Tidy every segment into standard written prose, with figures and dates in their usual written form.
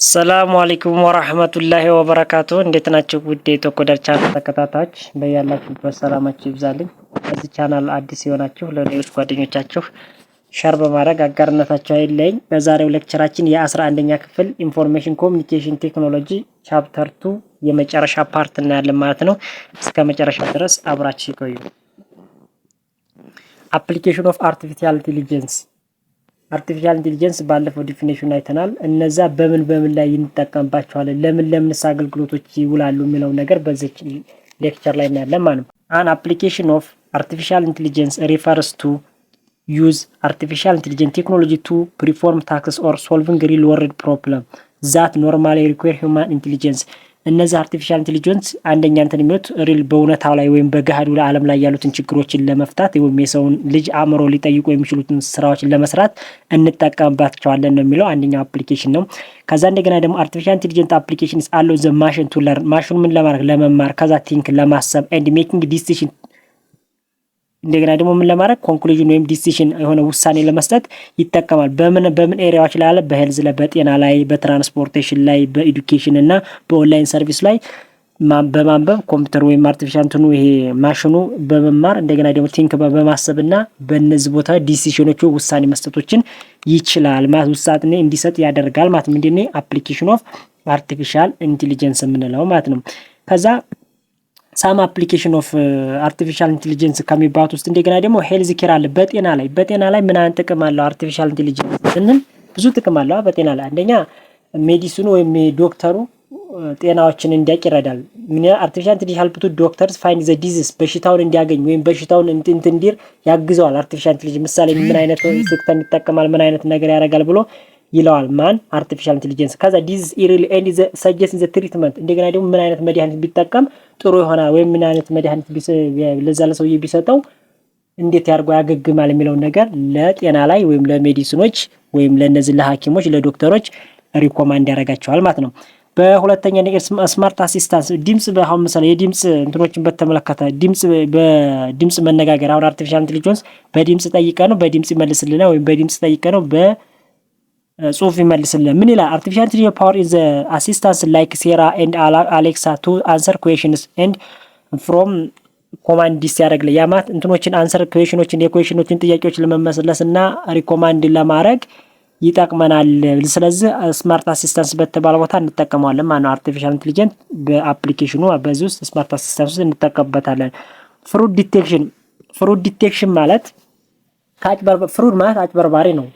ሰላም አለይኩም ወራህመቱላሂ ወበረካቱ። እንዴት ናችሁ? ውድ የቶኮዳር ቻናል ተከታታዮች በያላችሁበት ሰላማችሁ ይብዛልኝ። በዚህ ቻናል አዲስ የሆናችሁ ለሌሎች ጓደኞቻችሁ ሸር በማድረግ አጋርነታችሁ አይለኝ። በዛሬው ሌክቸራችን የ11ኛ ክፍል ኢንፎርሜሽን ኮሚኒኬሽን ቴክኖሎጂ ቻፕተር 2 የመጨረሻ ፓርት እናያለን ማለት ነው። እስከ መጨረሻ ድረስ አብራችሁ ይቆዩ። አፕሊኬሽን ኦፍ አርቲፊሻል ኢንተለጀንስ አርቲፊሻል ኢንተለጀንስ ባለፈው ዲፊኒሽን አይተናል። እነዛ በምን ላይ እንጠቀምባቸዋለን፣ ለምንስ አገልግሎቶች ይውላሉ የሚለው ነገር በዚህ ሌክቸር ላይ እናያለን ማለት ነው። አን አፕሊኬሽን ኦፍ አርቲፊሻል ኢንተለጀንስ ሪፈርስ ቱ ዩዝ አርቲፊሻል ኢንተለጀንስ ቴክኖሎጂ ቱ ፐርፎርም ታስክስ ኦር ሶልቪንግ ሪል ወርልድ ፕሮብለም ዛት ኖርማሊ ሪኳየር ሂውማን ኢንተለጀንስ። እነዚህ አርቲፊሻል ኢንተለጀንስ አንደኛ እንትን የሚሉት ሪል በእውነታው ላይ ወይም በገሃዱ ዓለም ላይ ያሉትን ችግሮችን ለመፍታት ወይም የሰውን ልጅ አእምሮ ሊጠይቁ የሚችሉትን ስራዎችን ለመስራት እንጠቀምባቸዋለን ነው የሚለው አንደኛው አፕሊኬሽን ነው። ከዛ እንደገና ደግሞ አርቲፊሻል ኢንተለጀንስ አፕሊኬሽንስ አለው ዘ ማሽን ቱ ለርን ማሽኑ ምን ለማድረግ ለመማር፣ ከዛ ቲንክ ለማሰብ ኤንድ ሜኪንግ ዲሲሽን እንደገና ደግሞ ምን ለማድረግ ኮንክሉዥን ወይም ዲሲሽን የሆነ ውሳኔ ለመስጠት ይጠቀማል። በምን ኤሪያዎች ላይ አለ? በሄልዝ ላይ፣ በጤና ላይ፣ በትራንስፖርቴሽን ላይ፣ በኤዱኬሽን እና በኦንላይን ሰርቪስ ላይ በማንበብ ኮምፒውተር ወይም አርቲፊሻል እንትኑ ይሄ ማሽኑ በመማር እንደገና ደግሞ ቲንክ በማሰብ እና በእነዚህ ቦታ ዲሲሽኖቹ ውሳኔ መስጠቶችን ይችላል ማለት ውሳኔ እንዲሰጥ ያደርጋል ማለት ምንድነው አፕሊኬሽን ኦፍ አርቲፊሻል ኢንተለጀንስ የምንለው ማለት ነው። ከዛ ሳም አፕሊኬሽን ኦፍ አርቲፊሻል ኢንተለጀንስ ከሚባሉት ውስጥ እንደገና ደግሞ ሄልዝ ኬር አለ። በጤና ላይ ምን አይነት ጥቅም አለው አርቲፊሻል ኢንተለጀንስ ስንል ብዙ ጥቅም አለው በጤና ላይ። አንደኛ ሜዲሲኑ ወይም ዶክተሩ ጤናዎችን እንዲያውቅ ይረዳል። ምን አርቲፊሻል ኢንተለጀንስ ሄልፕ ቱ ዶክተርስ ፋይንድ ዘ ዲዚዝ በሽታውን እንዲያገኝ ወይም በሽታውን እንዲር ያግዘዋል። አርቲፊሻል ኢንተለጀንስ ምሳሌ ምን አይነት ሲስተም ይጠቀማል፣ ምን አይነት ነገር ያደርጋል ብሎ ይለዋል ማን አርቲፊሻል ኢንተለጀንስ። ከዛ ዲዚዝ ኢሪሊ ኤንድ ዘ ሰጀስት ዘ ትሪትመንት እንደገና ደግሞ ምን አይነት መድኃኒት ቢጠቀም ጥሩ ይሆናል ወይም ምን አይነት መድኃኒት ለዛ ለሰውዬ ቢሰጠው እንዴት ያርጎ ያገግማል የሚለው ነገር ለጤና ላይ ወይም ለሜዲሲኖች ወይም ለነዚህ ለሐኪሞች ለዶክተሮች ሪኮማንድ ያደርጋቸዋል ማለት ነው። በሁለተኛ ነገር ስማርት አሲስታንስ ድምጽ በአሁን ምሳሌ የድምጽ እንትኖችን በተመለከተ በድምጽ መነጋገር አሁን አርቲፊሻል ኢንተለጀንስ በድምጽ ጠይቀ ነው በድምጽ ይመልስልና ወይም በድምጽ ጠይቀ ነው ጽሁፍ ይመልስልን። ምን ይላል? አርቲፊሻል ኢንተለጀንስ ፓወር ኢዝ አሲስታንስ ላይክ ሴራ ኤንድ አሌክሳ ቱ አንሰር ኩዌሽንስ ኤንድ ፍሮም ኮማንድ ያደርግልህ። ያማት እንትኖችን አንሰር ኩዌሽኖችን የኩዌሽኖችን ጥያቄዎች ለመመለስ እና ሪኮማንድ ለማድረግ ይጠቅመናል። ስለዚህ ስማርት አሲስታንስ በተባለ ቦታ እንጠቀመዋለን ማለት ነው። አርቲፊሻል ኢንተለጀንስ በአፕሊኬሽኑ በዚህ ውስጥ ስማርት አሲስታንስ እንጠቀምበታለን። ፍሩድ ዲቴክሽን ማለት ፍሩድ ማለት አጭበርባሪ ነው።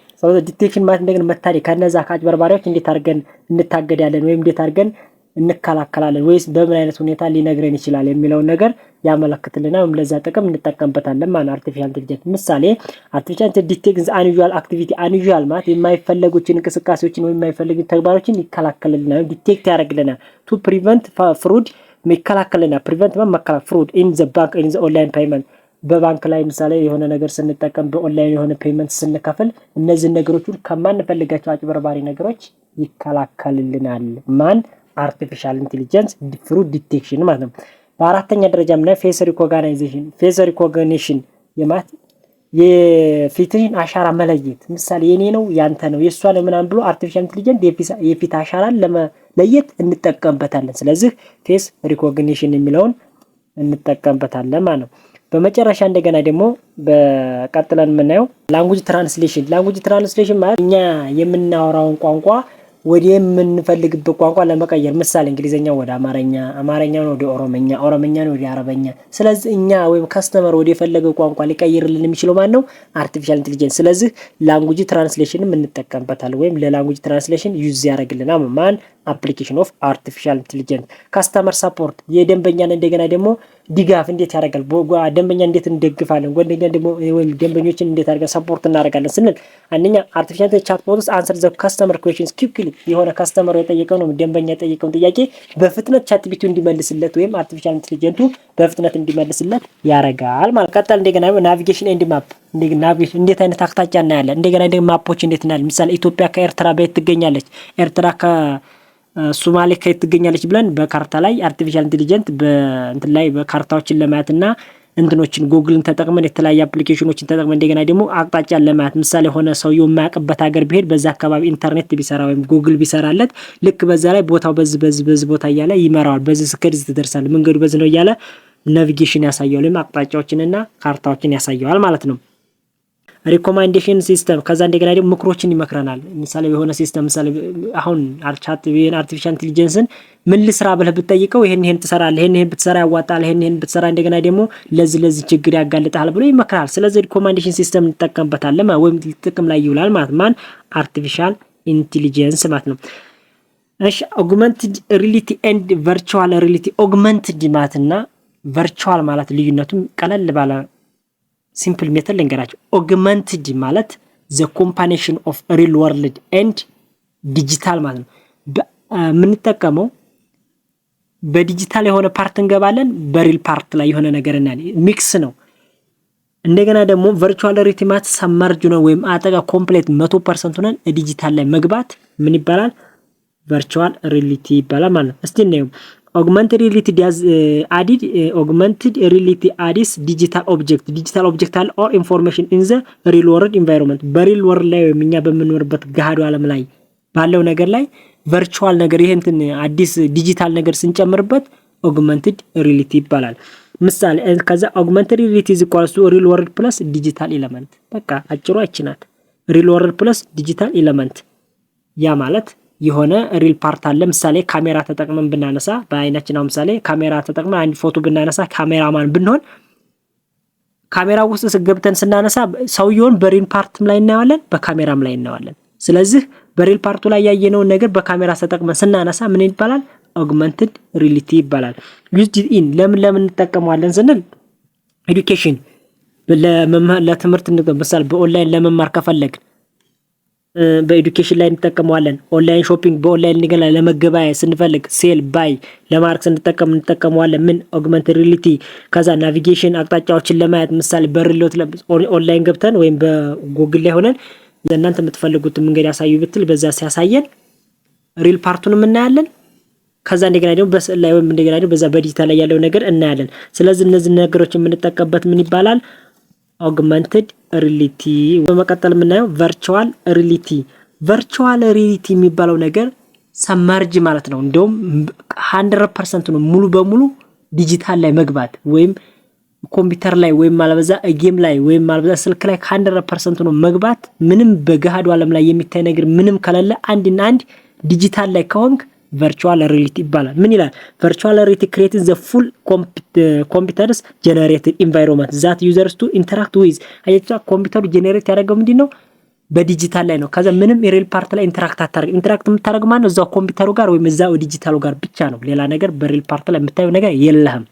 ዲቴክሽን ማለት እንደገና መታደግ ከነዛ ከአጭበርባሪዎች እንዴት አድርገን እንታገዳለን ወይም እንዴት አድርገን እንከላከላለን ወይስ በምን አይነት ሁኔታ ሊነግረን ይችላል የሚለውን ነገር ያመለክትልናል ወይም ለዛ ጥቅም እንጠቀምበታለን ማለት አርቲፊሻል ኢንተለጀንስ። ምሳሌ አርቲፊሻል ኢንተለጀንስ ዲቴክትስ አንዩዥዋል አክቲቪቲ አንዩዥዋል ማለት የማይፈለጉትን እንቅስቃሴዎችን ወይም የማይፈልጉ ተግባሮችን ይከላከልልናል ዲቴክት ያደርግልናል። ቱ ፕሪቨንት ፍሩድ ይከላከልልናል። ፕሪቨንት መከላከል ፍሩድ ኢን ዘ ባንክ ኢን ዘ ኦንላይን ፔመንት በባንክ ላይ ምሳሌ የሆነ ነገር ስንጠቀም በኦንላይን የሆነ ፔመንት ስንከፍል እነዚህ ነገሮች ሁሉ ከማንፈልጋቸው አጭበርባሪ ነገሮች ይከላከልልናል ማን አርቲፊሻል ኢንተለጀንስ ፍሩድ ዲቴክሽን ማለት ነው። በአራተኛ ደረጃ ምን ፌስ ሪኮግኒሽን የማት የፊትን አሻራ መለየት ምሳሌ የኔ ነው ያንተ ነው የሷ ነው ምናምን ብሎ አርቲፊሻል ኢንተለጀንስ የፊት አሻራን ለመለየት እንጠቀምበታለን። ስለዚህ ፌስ ሪኮግኒሽን የሚለውን እንጠቀምበታለን ማለት ነው። በመጨረሻ እንደገና ደግሞ በቀጥለን የምናየው ላንጉጅ ትራንስሌሽን ማለት እኛ የምናወራውን ቋንቋ ወደ የምንፈልግበት ቋንቋ ለመቀየር ምሳሌ እንግሊዘኛው ወደ አማርኛ፣ አማርኛውን ወደ ኦሮምኛ፣ ኦሮምኛን ወደ አረበኛ። ስለዚህ እኛ ወይም ከስተመር ወደ የፈለገው ቋንቋ ሊቀይርልን የሚችለው ማን ነው? አርቲፊሻል ኢንተለጀንስ። ስለዚህ ላንጉጅ ትራንስሌሽንም እንጠቀምበታለን ወይም ለላንጉጅ ትራንስሌሽን ዩዝ ያደርግልናል ማን አፕሊኬሽን ኦፍ አርቲፊሻል ኢንተለጀንስ። ካስተመር ሰፖርት የደንበኛን እንደገና ደግሞ ድጋፍ እንዴት ያደርጋል? ደንበኛ እንዴት እንደግፋለን? ጓደኛ ደግሞ ወይም ደንበኞችን እንዴት አድርገን ሰፖርት እናደርጋለን ስንል አንደኛ አርቲፊሻል ኢንተለጀንስ ቻትቦትስ አንሰር ዘ ካስተመር ኩዌሽንስ ኩዊክሊ የሆነ ካስተመር የጠየቀው ነው ደንበኛ የጠየቀውን ጥያቄ በፍጥነት ቻትቢቱ እንዲመልስለት ወይም አርቲፊሻል ኢንተለጀንሱ በፍጥነት እንዲመልስለት ያደርጋል ማለት። ቀጥል እንደገና ናቪጌሽን ኤንድ ማፕ ናቪጌሽን እንዴት አይነት አቅጣጫ እናያለን። እንደገና ደግሞ ማፖች እንዴት እናያለን። ምሳሌ ኢትዮጵያ ከኤርትራ በየት ትገኛለች፣ ኤርትራ ሶማሌ ከየት ትገኛለች ብለን በካርታ ላይ አርቲፊሻል ኢንተለጀንስ በእንትን ላይ በካርታዎችን ለማየትና እንትኖችን ጉግልን ተጠቅመን የተለያየ አፕሊኬሽኖችን ተጠቅመን እንደገና ደግሞ አቅጣጫን ለማየት ምሳሌ ሆነ ሰውየው የማያውቅበት ሀገር ቢሄድ በዛ አካባቢ ኢንተርኔት ቢሰራ ወይም ጉግል ቢሰራለት ልክ በዛ ላይ ቦታው በዚህ ቦታ እያለ ይመራዋል። በዚህ ስከድ ትደርሳለህ፣ መንገዱ በዚህ ነው እያለ ናቪጌሽን ያሳየዋል ወይም አቅጣጫዎችንና ካርታዎችን ያሳየዋል ማለት ነው። ሪኮማንዴሽን ሲስተም ከዛ እንደገና ደግሞ ምክሮችን ይመክረናል። ምሳሌ የሆነ ሲስተም ምሳሌ አሁን አርቲፊሻል ኢንተለጀንስን ምን ልስራ ብለህ ብትጠይቀው ይሄን ትሰራለህ፣ ይሄን ብትሰራ ያዋጣል፣ ይሄን ብትሰራ እንደገና ደግሞ ለዚህ ችግር ያጋልጣል ብሎ ይመክራል። ስለዚህ ሪኮማንዴሽን ሲስተም እንጠቀምበታለን ወይም ጥቅም ላይ ይውላል ማለት ማን አርቲፊሻል ኢንተለጀንስ ማለት ነው። እሺ ኦግመንትድ ሪሊቲ ኤንድ ቨርቹዋል ሪሊቲ ኦግመንትድ ማለትና ቨርቹዋል ማለት ልዩነቱም ቀለል ባለ ሲምፕል ሜተድ ልንገራቸው። ኦግመንትድ ማለት ዘ ኮምባይኔሽን ኦፍ ሪል ወርልድ ኤንድ ዲጂታል ማለት ነው። የምንጠቀመው በዲጂታል የሆነ ፓርት እንገባለን፣ በሪል ፓርት ላይ የሆነ ነገር እናያለን። ሚክስ ነው። እንደገና ደግሞ ቨርቹዋል ሪሊቲ ማለት ሰመርጅ ነው ወይም አጠቃ ኮምፕሌት 100% ሆነን ዲጂታል ላይ መግባት ምን ይባላል? ቨርቹዋል ሪሊቲ ይባላል ማለት ነው። እስቲ እናየው። Augmented reality does augmented reality adds digital object አለ or information in the real world environment በሪል ወርልድ ላይ ወይም እኛ በምንኖርበት ገሃዱ ዓለም ላይ ባለው ነገር ላይ ቨርቹዋል ነገር ይሄ እንትን አዲስ ዲጂታል ነገር ስንጨምርበት augmented reality ይባላል። ምሳሌ ከዛ augmented reality is equals to real world plus digital element በቃ አጭሩ አጭናት real world plus digital element ያ ማለት የሆነ ሪል ፓርት አለ። ምሳሌ ካሜራ ተጠቅመን ብናነሳ በአይናችን አሁን ምሳሌ ካሜራ ተጠቅመን አንድ ፎቶ ብናነሳ ካሜራማን ብንሆን ካሜራው ውስጥ ገብተን ስናነሳ ሰውየውን በሪል ፓርትም ላይ እናያለን፣ በካሜራም ላይ እናያለን። ስለዚህ በሪል ፓርቱ ላይ ያየነውን ነገር በካሜራ ተጠቅመን ስናነሳ ምን ይባላል? አugmented reality ይባላል። used in ለምን እንጠቀመዋለን ስንል ኤዱኬሽን ለትምህርት ምሳሌ በኦንላይን ለመማር ከፈለግን በኤዱኬሽን ላይ እንጠቀመዋለን። ኦንላይን ሾፒንግ በኦንላይን ንገላ ለመገበያየት ስንፈልግ ሴል ባይ ለማድረግ እንጠቀመዋለን። ምን augmented reality ከዛ ናቪጌሽን አቅጣጫዎችን ለማየት ምሳሌ በሪሎት ኦንላይን ገብተን ወይም በጉግል ላይ ሆነን ለእናንተ የምትፈልጉት መንገድ ያሳዩ ብትል በዛ ሲያሳየን ሪል ፓርቱንም እናያለን። ከዛ እንደገና ደግሞ በስዕል ላይ ወይም እንደገና ደግሞ በዛ በዲጂታል ላይ ያለው ነገር እናያለን። ስለዚህ እነዚህ ነገሮች የምንጠቀምበት ምን ይባላል? augmented reality። በመቀጠል የምናየው ቨርቹዋል ሪሊቲ። ቨርቹዋል ሪሊቲ የሚባለው ነገር ሰመርጅ ማለት ነው። እንደውም 100% ነው ሙሉ በሙሉ ዲጂታል ላይ መግባት ወይም ኮምፒውተር ላይ ወይም ማለበዛ ጌም ላይ ወይም ማለበዛ ስልክ ላይ 100% ነው መግባት። ምንም በገሃዱ ዓለም ላይ የሚታይ ነገር ምንም ከሌለ አንድና አንድ ዲጂታል ላይ ከሆንክ ቨርቹዋል ሪሊቲ ይባላል። ምን ይላል? ቨርቹዋል ሪሊቲ creates the full computers generated environment that users to interact with። አያችሁ ኮምፒውተሩ ጄነሬት ያደርገው ምንድነው? በዲጂታል ላይ ነው። ከዛ ምንም ሪል ፓርት ላይ ኢንተራክት የምታደርግ ማለት ነው እዛው ኮምፒውተሩ ጋር ወይም እዛው ዲጂታሉ ጋር ብቻ ነው። ሌላ ነገር በሪል ፓርት ላይ የምታየው ነገር የለህም።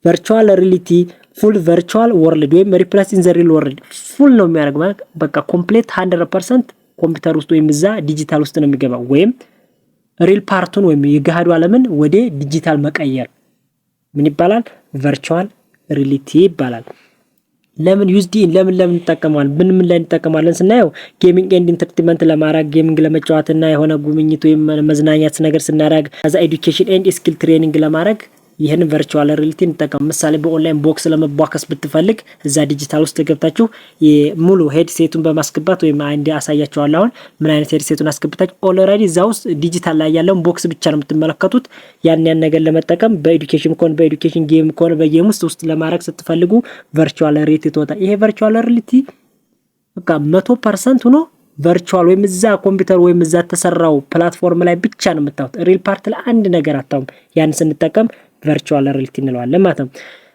ቨርቹዋል ሪሊቲ ፉል ቨርቹዋል ወርልድ ወይም ሪፕሌስ ኢን ዘ ሪል ወርልድ ፉል ነው የሚያደርግ ማለት በቃ ኮምፕሊት 100% ኮምፒውተር ውስጥ ወይም እዛ ዲጂታል ውስጥ ነው የሚገባው ወይም ሪል ፓርቱን ወይም የገሃዱ ዓለምን ወደ ዲጂታል መቀየር ምን ይባላል? ቨርቹዋል ሪሊቲ ይባላል። ለምን ዩዝድ ለምን እንጠቀማለን? ምን ላይ እንጠቀማለን ስናየው ጌሚንግ ኤንድ ኢንተርቴይንመንት ለማድረግ ጌሚንግ ለመጫወትና የሆነ ጉብኝት ወይም መዝናኛት ነገር ስናደርግ አዛ ኤዱኬሽን ኤንድ ስኪል ትሬኒንግ ለማድረግ ይሄን ቨርቹዋል ሪሊቲ እንጠቀም። ምሳሌ በኦንላይን ቦክስ ለመቧከስ ብትፈልግ እዛ ዲጂታል ውስጥ ገብታችሁ የሙሉ ሄድሴቱን በማስገባት ወይም አንድ ያሳያችኋለሁ አሁን ምን አይነት ሄድሴቱን አስገብታችሁ ኦልሬዲ እዛ ውስጥ ዲጂታል ላይ ያለውን ቦክስ ብቻ ነው የምትመለከቱት። ያን ነገር ለመጠቀም በኤዱኬሽን ኮን በኤዱኬሽን ጌም ኮን በጌም ውስጥ ለማድረግ ስትፈልጉ ቨርቹዋል ሪሊቲ ተወጣ። ይሄ ቨርቹዋል ሪሊቲ በቃ 100% ሆኖ ቨርቹዋል ወይም እዛ ኮምፒውተር ወይም እዛ ተሰራው ፕላትፎርም ላይ ብቻ ነው የምታዩት። ሪል ፓርት ላይ አንድ ነገር አታውም። ያን ስንጠቀም ቨርቹዋል ሪሊቲ እንለዋለን ማለት ነው።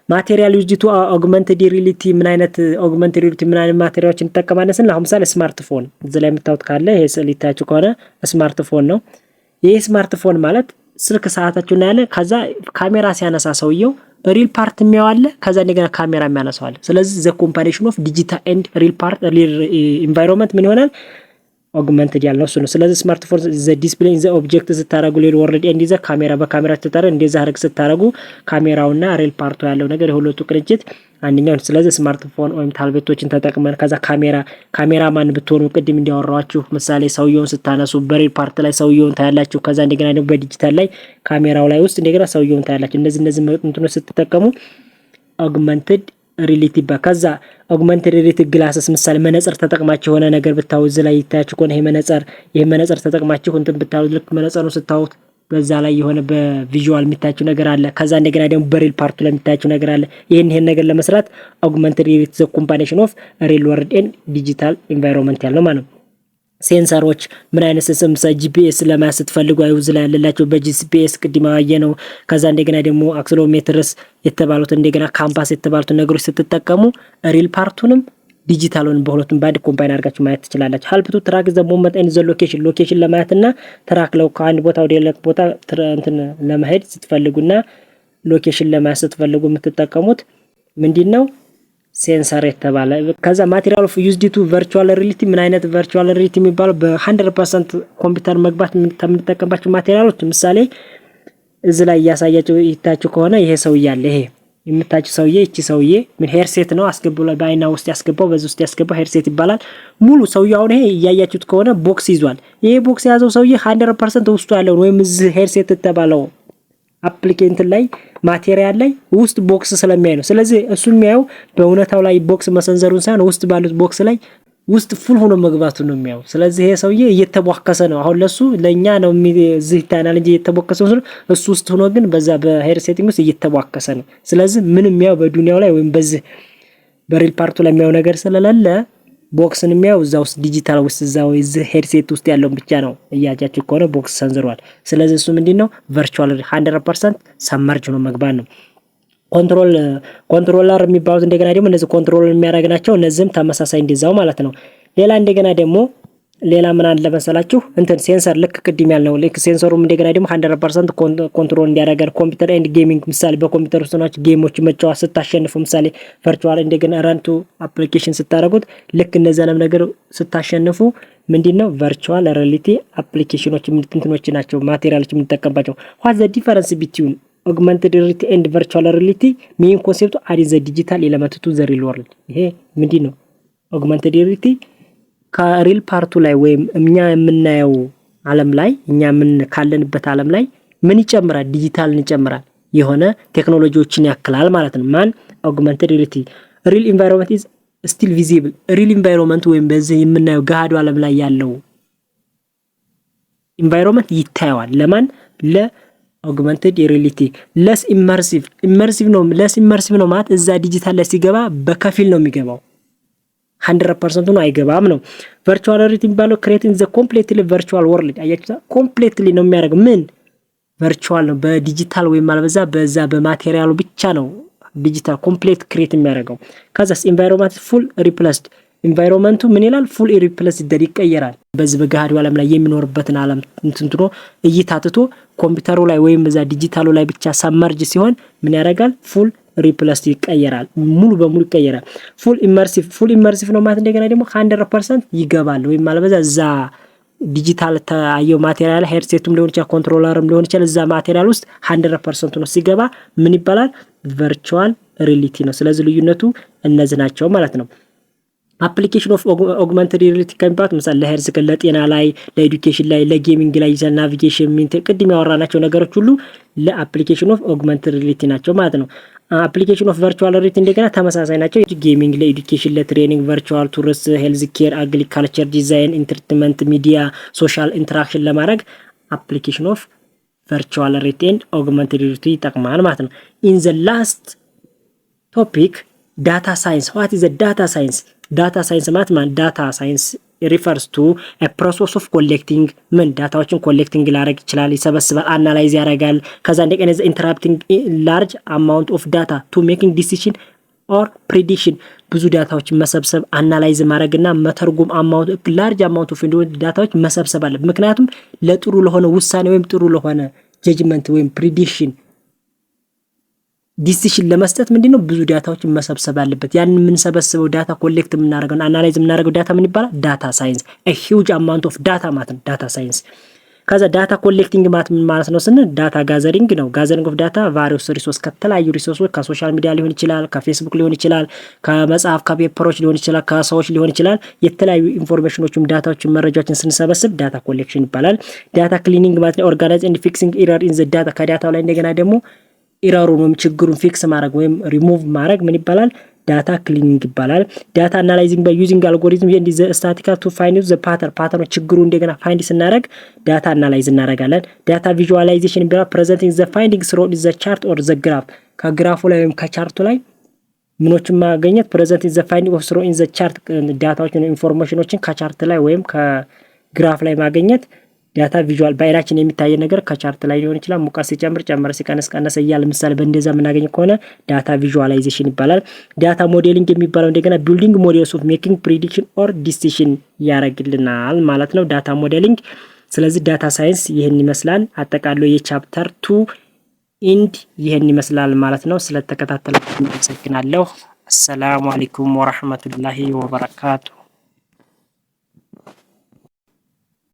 ማቴሪያል ዩዝድ ቱ አugmented reality ምን አይነት augmented reality ምን አይነት ማቴሪያሎችን እንጠቀማለን ስንል አሁን ምሳሌ ስማርትፎን እዚህ ላይ የምታዩት ካለ ይሄ ስዕል ይታያችሁ ከሆነ ስማርትፎን ነው። ይሄ ስማርትፎን ማለት ስልክ ሰዓታችሁና ያለ ከዛ ካሜራ ሲያነሳ ሰውየው ሪል ፓርት የሚያዋለ ከዛ እንደገና ካሜራ የሚያነሳው አለ። ስለዚህ ዘ ኮምባይኔሽን ኦፍ ዲጂታል ኤንድ ሪል ፓርት ሪል ኢንቫይሮንመንት ምን ይሆናል? augmented ያለው እሱ ነው። ስለዚህ ስማርትፎን ዘ ዲስፕሌይ ዘ ኦብጀክት ስታረጉ ሪል ወርልድ ኤንድ ዘ ካሜራ በካሜራ ተጣረ እንደዛ አድርግ ስታረጉ ካሜራውና ሪል ፓርቱ ያለው ነገር የሁለቱ ቅንጅት አንደኛው። ስለዚህ ስማርትፎን ወይም ታብሌቶችን ተጠቅመን ከዛ ካሜራማን ብትሆኑ ቅድም እንዲያወራችሁ ምሳሌ ሰውየውን ስታነሱ በሪል ፓርት ላይ ሰውየውን ታያላችሁ። ከዛ እንደገና ደግሞ በዲጂታል ላይ ካሜራው ላይ ውስጥ እንደገና ሰውየውን ታያላችሁ። እነዚህ እንትኖች ስትጠቀሙ ኦግመንትድ ሪሊቲ ከዛ ኦግመንትድ ሪሊቲ ግላስስ ምሳሌ መነጽር ተጠቅማችሁ የሆነ ነገር ብታውዝ ላይ ይታያችሁ ከሆነ ይሄ መነጽር ተጠቅማችሁ እንትን ብታውዝ ልክ መነጽሩን ስታውት በዛ ላይ የሆነ በቪዥዋል የሚታያችሁ ነገር አለ። ከዛ እንደገና ደግሞ በሪል ፓርቱ ላይ የሚታያችሁ ነገር አለ። ይሄን ነገር ለመስራት ኦግመንትድ ሪሊቲ ዘ ኮምባይኔሽን ኦፍ ሪል ወርልድ ኤንድ ዲጂታል ኢንቫይሮንመንት ያለው ማለት ነው። ሴንሰሮች ምን አይነት ሲስተም ጂፒኤስ ለማያዝ ስትፈልጉ አይውዝ ላይ ያለላቸው በጂፒኤስ ቅድም ያየ ነው። ከዛ እንደገና ደግሞ አክሰሎሜትርስ የተባሉት እንደገና ካምፓስ የተባሉት ነገሮች ስትጠቀሙ ሪል ፓርቱንም ዲጂታሉን በሁለቱም ባድ ኮምባይን አድርጋችሁ ማየት ትችላላችሁ። ሀልፕ ቱ ትራክ ዘ ሞመንት ኤንድ ዘ ሎኬሽን ለማየትና ትራክ ለው ከአንድ ቦታ ወደ ሌላ ቦታ እንትን ለመሄድ ስትፈልጉና ሎኬሽን ለማየት ስትፈልጉ የምትጠቀሙት ምንድነው ሴንሰር የተባለ። ከዛ ማቴሪያል ኦፍ ዩዝድ ቱ ቨርቹዋል ሪያሊቲ ምን አይነት ቨርቹዋል ሪያሊቲ የሚባለው በ100% ኮምፒውተር መግባት የምንጠቀምባቸው ማቴሪያሎች ምሳሌ እዚህ ላይ ያሳያችሁ ይታችሁ ከሆነ ይሄ ሰውዬ አለ። ይሄ የምታችሁ ሰውዬ እቺ ሰውዬ ምን ሄርሴት ነው አስገባው ላይ በአይና ውስጥ ያስገባው በዚህ ውስጥ ያስገባው ሄርሴት ይባላል። ሙሉ ሰውዬው አሁን ይሄ እያያችሁት ከሆነ ቦክስ ይዟል። ይሄ ቦክስ የያዘው ሰውዬ 100% ውስጡ ያለው ወይም እዚህ ሄርሴት የተባለው አፕሊኬንት ላይ ማቴሪያል ላይ ውስጥ ቦክስ ስለሚያይ ነው። ስለዚህ እሱ የሚያየው በእውነታው ላይ ቦክስ መሰንዘሩን ሳይሆን ውስጥ ባሉት ቦክስ ላይ ውስጥ ፉል ሆኖ መግባቱን ነው የሚያየው። ስለዚህ ይሄ ሰውዬ እየተቧከሰ ነው። አሁን ለሱ ለኛ ነው እዚህ ታናል እንጂ እየተቧከሰው ነው። እሱ ውስጥ ሆኖ ግን በዛ በሄር ሴቲንግ ውስጥ እየተቧከሰ ነው። ስለዚህ ምንም የሚያየው በዱንያው ላይ ወይም በዚህ በሪል ፓርቱ ላይ የሚያየው ነገር ስለሌለ ቦክስን የሚያየው እዛ ውስጥ ዲጂታል ውስጥ እዛው እዚህ ሄድሴት ውስጥ ያለው ብቻ ነው። እያያችሁ ከሆነ ቦክስ ሰንዝሯል። ስለዚህ እሱ ምንድነው ቨርቹዋል 100% ሰመርጅ ነው መግባት ነው። ኮንትሮለር የሚባሉት እንደገና ደግሞ እነዚህ ኮንትሮል የሚያደርግናቸው እነዚህም ተመሳሳይ እንደዛው ማለት ነው። ሌላ እንደገና ደግሞ ሌላ ምን አለ መሰላችሁ እንትን ሴንሰር ልክ ቅድም ያልነው ልክ ሴንሰሩም እንደገና ደግሞ 100% ኮንትሮል እንዲያደርግ ኮምፒውተር ኤንድ ጌሚንግ ምሳሌ በኮምፒውተር ውስጥ ናችሁ ጌሞች መጫወት ስታሸንፉ ምሳሌ ቨርቹዋል እንደገና ራንቱ አፕሊኬሽን ስታደርጉት ልክ እነዛንም ነገር ስታሸንፉ ምንድነው ቨርቹዋል ሪያሊቲ አፕሊኬሽኖች እንትኖች ናቸው ማቴሪያሎች የምንጠቀምባቸው። ዋት ዘ ዲፈረንስ ቢትዊን ኦግመንትድ ሪያሊቲ ኤንድ ቨርቹዋል ሪያሊቲ ሜን ኮንሴፕቱ አዲስ ዘ ዲጂታል ኤሌመንት ቱ ዘ ሪል ወርልድ። ይሄ ምንድነው ኦግመንትድ ሪያሊቲ ከሪል ፓርቱ ላይ ወይም እኛ የምናየው ዓለም ላይ እኛ ምን ካለንበት ዓለም ላይ ምን ይጨምራል? ዲጂታልን ይጨምራል። የሆነ ቴክኖሎጂዎችን ያክላል ማለት ነው። ማን ኦግመንትድ ሪያሊቲ ሪል ኢንቫይሮንመንት ኢዝ ስቲል ቪዚብል ሪል ኢንቫይሮንመንት ወይም በዚህ የምናየው ገሃዱ ዓለም ላይ ያለው ኢንቫይሮንመንት ይታያል። ለማን ለኦግመንትድ ሪያሊቲ ለስ ኢመርሲቭ ነው ማለት እዛ ዲጂታል ላይ ሲገባ በከፊል ነው የሚገባው 100% ነው አይገባም ነው። ቨርቹዋል ሪያሊቲ የሚባለው ክሬቲንግ ዘ ኮምፕሊትሊ ቨርቹዋል ወርልድ አያችሁ ኮምፕሊትሊ ነው የሚያደርገው ምን ቨርቹዋል ነው በዲጂታል ወይም አልበዛ በዛ በማቴሪያሉ ብቻ ነው ዲጂታል ኮምፕሊት ክሬት የሚያደርገው። ከዛስ ኢንቫይሮንመንት ፉል ሪፕሌስድ ኢንቫይሮንመንቱ ምን ይላል ፉል ሪፕሌስድ ይቀየራል። በዚህ በገሃዱ ዓለም ላይ የሚኖርበትን ዓለም እንትንትሮ እይታትቶ ኮምፒውተሩ ላይ ወይም በዛ ዲጂታሉ ላይ ብቻ ሰመርጅ ሲሆን ምን ያደርጋል ፉል ሪፕሌስድ ይቀየራል ሙሉ በሙሉ ይቀየራል። ፉል ኢመርሲቭ ነው ማለት እንደገና ደግሞ 100% ይገባል ወይም አለበዛ እዛ ዲጂታል ታየው ማቴሪያል ሄድሴቱም ሊሆን ይችላል ኮንትሮለርም ሊሆን ይችላል እዛ ማቴሪያል ውስጥ 100% ነው ሲገባ ምን ይባላል ቨርቹዋል ሪያሊቲ ነው። ስለዚህ ልዩነቱ እነዚህ ናቸው ማለት ነው። አፕሊኬሽን ኦፍ ኦግመንትድ ሪያሊቲ ከሚባሉት ምሳሌ ለሄልዝ ለጤና ላይ ለኤዱኬሽን ላይ ለጌሚንግ ላይ ናቪጌሽን ቅድም ያወራናቸው ነገሮች ሁሉ ለአፕሊኬሽን ኦፍ ኦግመንትድ ሪያሊቲ ናቸው ማለት ነው። አፕሊኬሽን ኦፍ ቨርቹዋል ሪያሊቲ እንደገና ተመሳሳይ ናቸው። ጌሚንግ ለኤዱኬሽን ለትሬኒንግ ቨርቹዋል ቱርስ ሄልዝ ኬር አግሪካልቸር ዲዛይን ኢንተርቴንመንት ሚዲያ ሶሻል ኢንተራክሽን ለማድረግ አፕሊኬሽን ኦፍ ቨርቹዋል ሪያሊቲ ኤንድ ኦግመንትድ ሪያሊቲ ይጠቅማል ማለት ነው። ኢን ዘ ላስት ቶፒክ ዳታ ሳይንስ ዋት ኢዝ ዳታ ሳይንስ ዳታ ሳይንስ ማለት ዳታ ሳይንስ refers to a process of collecting ምን ዳታዎችን ኮሌክቲንግ ላደርግ ይችላል ይሰበስባል አናላይዝ ያደርጋል ከዛ እንደገና ኢንተራፕቲንግ ላርጅ አማውንት ኦፍ ዳታ ቱ ሜኪንግ ዲሲዥን ኦር ፕሪዲክሽን ብዙ ዳታዎችን መሰብሰብ አናላይዝ ማድረግና መተርጎም አማውንት ላርጅ አማውንት ኦፍ ዳታዎች መሰብሰብ አለ። ምክንያቱም ለጥሩ ለሆነ ውሳኔ ወይም ጥሩ ለሆነ ጀጅመንት ወይም ፕሪዲክሽን ዲሲሽን ለመስጠት ምንድነው ብዙ ዳታዎችን መሰብሰብ አለበት። ያን ምን ሰበስበው ዳታ ኮሌክት የምናደርገው አናላይዝ የምናደርገው ዳታ ምን ይባላል? ዳታ ሳይንስ a huge amount of data ማለት ነው ዳታ ሳይንስ። ከዛ ዳታ ኮሌክቲንግ ማለት ምን ማለት ነው ስንል ዳታ ጋዘሪንግ ነው። ጋዘሪንግ ኦፍ ዳታ ቫሪየስ ሪሶርስ ከተለያዩ ሪሶርሶች ከሶሻል ሚዲያ ሊሆን ይችላል ከፌስቡክ ሊሆን ይችላል ከመጽሐፍ ከፔፐሮች ሊሆን ይችላል ከሰዎች ሊሆን ይችላል የተለያዩ ኢንፎርሜሽኖችም ዳታዎችን መረጃዎችን ስንሰበስብ ዳታ ኮሌክሽን ይባላል። ዳታ ክሊኒንግ ማለት ነው ኦርጋናይዝ ኤንድ ፊክሲንግ ኤረር ኢን ዘ ዳታ ከዳታው ላይ እንደገና ደግሞ ኢረሩን ወይም ችግሩን ፊክስ ማድረግ ወይም ሪሙቭ ማድረግ ምን ይባላል? ዳታ ክሊኒንግ ይባላል። ዳታ አናላይዚንግ ባይ ዩዚንግ አልጎሪዝም ኤንድ ዘ ስታቲስቲካል ቱ ፋይንድ ዘ ፓተርን ችግሩ እንደገና ፋይንድ ስናደርግ ዳታ አናላይዝ እናደርጋለን። ዳታ ቪዥዋላይዜሽን ቢራ ፕሬዘንቲንግ ዘ ፋይንዲንግስ ሮድ ዘ ቻርት ኦር ዘ ግራፍ ከግራፉ ላይ ወይም ከቻርቱ ላይ ምኖችን ማግኘት ፕሬዘንቲንግ ዘ ፋይንዲንግ ኦፍ ሮድ ኢን ዘ ቻርት ዳታዎችን ኢንፎርሜሽኖችን ከቻርት ላይ ወይም ከግራፍ ላይ ማግኘት ዳታ ቪዥዋል በአይናችን የሚታይ ነገር ከቻርት ላይ ሊሆን ይችላል። ሙቀት ሲጨምር ጨመረ፣ ሲቀንስ ቀነሰ እያለ ምሳሌ በእንደዛ የምናገኝ ከሆነ ዳታ ቪዥዋላይዜሽን ይባላል። ዳታ ሞዴሊንግ የሚባለው እንደገና ቢልዲንግ ሞዴልስ ኦፍ ሜኪንግ ፕሪዲክሽን ኦር ዲሲሽን ያደርግልናል ማለት ነው ዳታ ሞዴሊንግ። ስለዚህ ዳታ ሳይንስ ይህን ይመስላል። አጠቃሎ የቻፕተር 2 ኢንድ ይህን ይመስላል ማለት ነው። ስለተከታተላችሁ አመሰግናለሁ። አሰላሙ አለይኩም ወራህመቱላሂ ወበረካቱ።